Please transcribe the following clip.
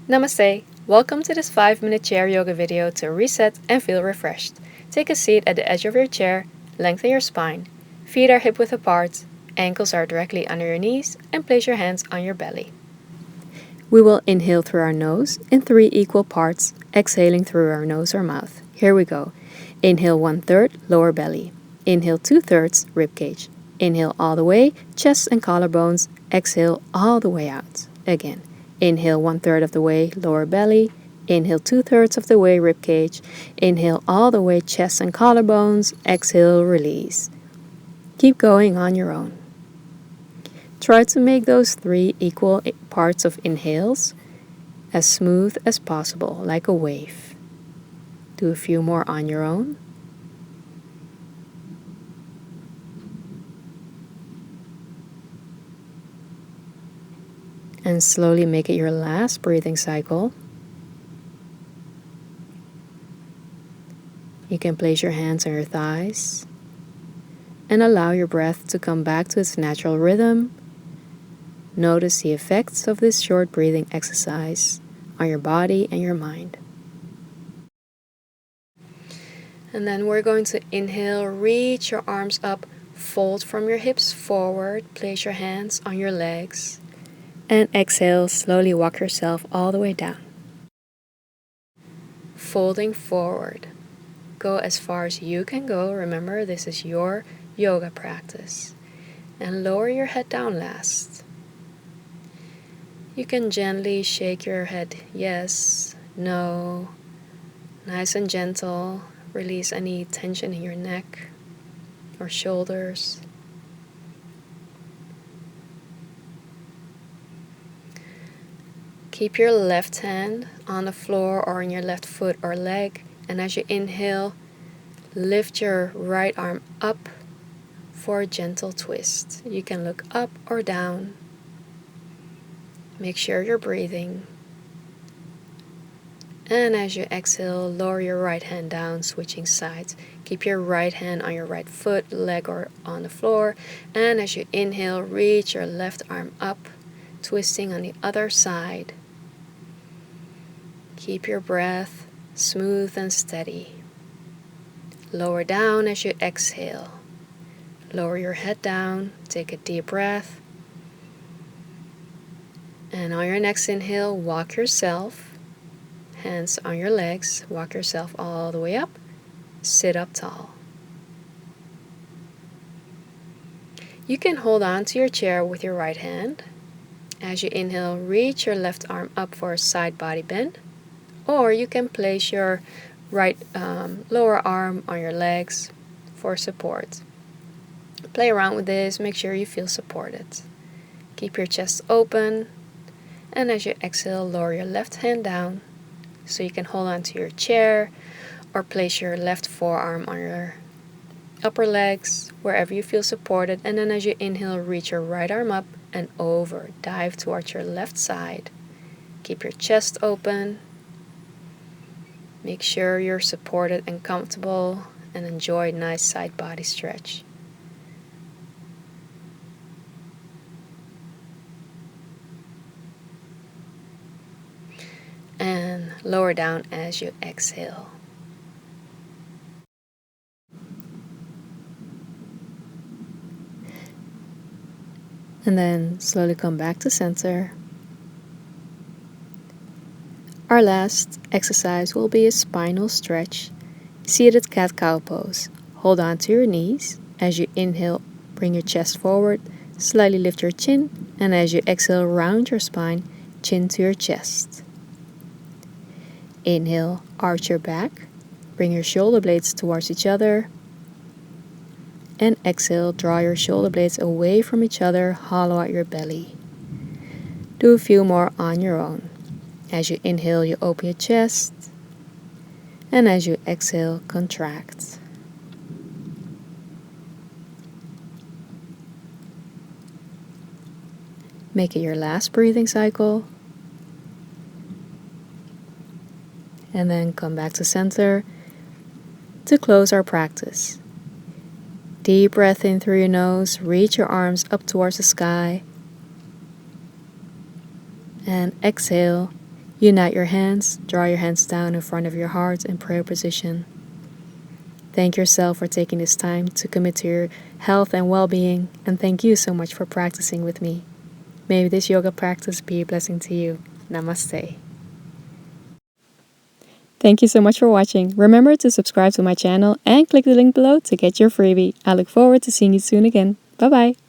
Namaste. Welcome to this 5-minute chair yoga video to reset and feel refreshed. Take a seat at the edge of your chair, lengthen your spine. Feet are hip width apart, ankles are directly under your knees, and place your hands on your belly. We will inhale through our nose in 3 equal parts, exhaling through our nose or mouth. Here we go. Inhale 1/3, lower belly. Inhale 2/3, ribcage. Inhale all the way, chest and collarbones. Exhale all the way out. Again. Inhale 1/3 of the way, lower belly. Inhale 2/3 of the way, ribcage. Inhale all the way, chest and collarbones. Exhale, release. Keep going on your own. Try to make those 3 equal parts of inhales as smooth as possible, like a wave. Do a few more on your own. And slowly make it your last breathing cycle. You can place your hands on your thighs and allow your breath to come back to its natural rhythm. Notice the effects of this short breathing exercise on your body and your mind. And then we're going to inhale, reach your arms up, fold from your hips forward, place your hands on your legs. And exhale, slowly walk yourself all the way down. Folding forward. Go as far as you can go. Remember, this is your yoga practice. And lower your head down last. You can gently shake your head yes, no. Nice and gentle. Release any tension in your neck or shoulders. Keep your left hand on the floor or on your left foot or leg, and as you inhale, lift your right arm up for a gentle twist. You can look up or down. Make sure you're breathing. And as you exhale, lower your right hand down, switching sides. Keep your right hand on your right foot, leg, or on the floor. And as you inhale, reach your left arm up, twisting on the other side. Keep your breath smooth and steady. Lower down as you exhale. Lower your head down, take a deep breath. And on your next inhale, walk yourself, hands on your legs, walk yourself all the way up, sit up tall. You can hold on to your chair with your right hand. As you inhale, reach your left arm up for a side body bend. Or you can place your right lower arm on your legs for support. Play around with this, make sure you feel supported. Keep your chest open, and as you exhale, lower your left hand down so you can hold on to your chair or place your left forearm on your upper legs, wherever you feel supported. And then as you inhale, reach your right arm up and over, dive towards your left side. Keep your chest open. Make sure you're supported and comfortable, and enjoy a nice side body stretch. And lower down as you exhale. And then slowly come back to center. Our last exercise will be a spinal stretch, seated cat-cow pose. Hold on to your knees. As you inhale, bring your chest forward, slightly lift your chin, and as you exhale, round your spine, chin to your chest. Inhale, arch your back, bring your shoulder blades towards each other, and exhale, draw your shoulder blades away from each other, hollow out your belly. Do a few more on your own. As you inhale, you open your chest, and as you exhale, contract. Make it your last breathing cycle, and then come back to center to close our practice. Deep breath in through your nose, reach your arms up towards the sky, and exhale. Unite your hands, draw your hands down in front of your heart in prayer position. Thank yourself for taking this time to commit to your health and well-being, and thank you so much for practicing with me. May this yoga practice be a blessing to you. Namaste. Thank you so much for watching. Remember to subscribe to my channel and click the link below to get your freebie. I look forward to seeing you soon again. Bye bye.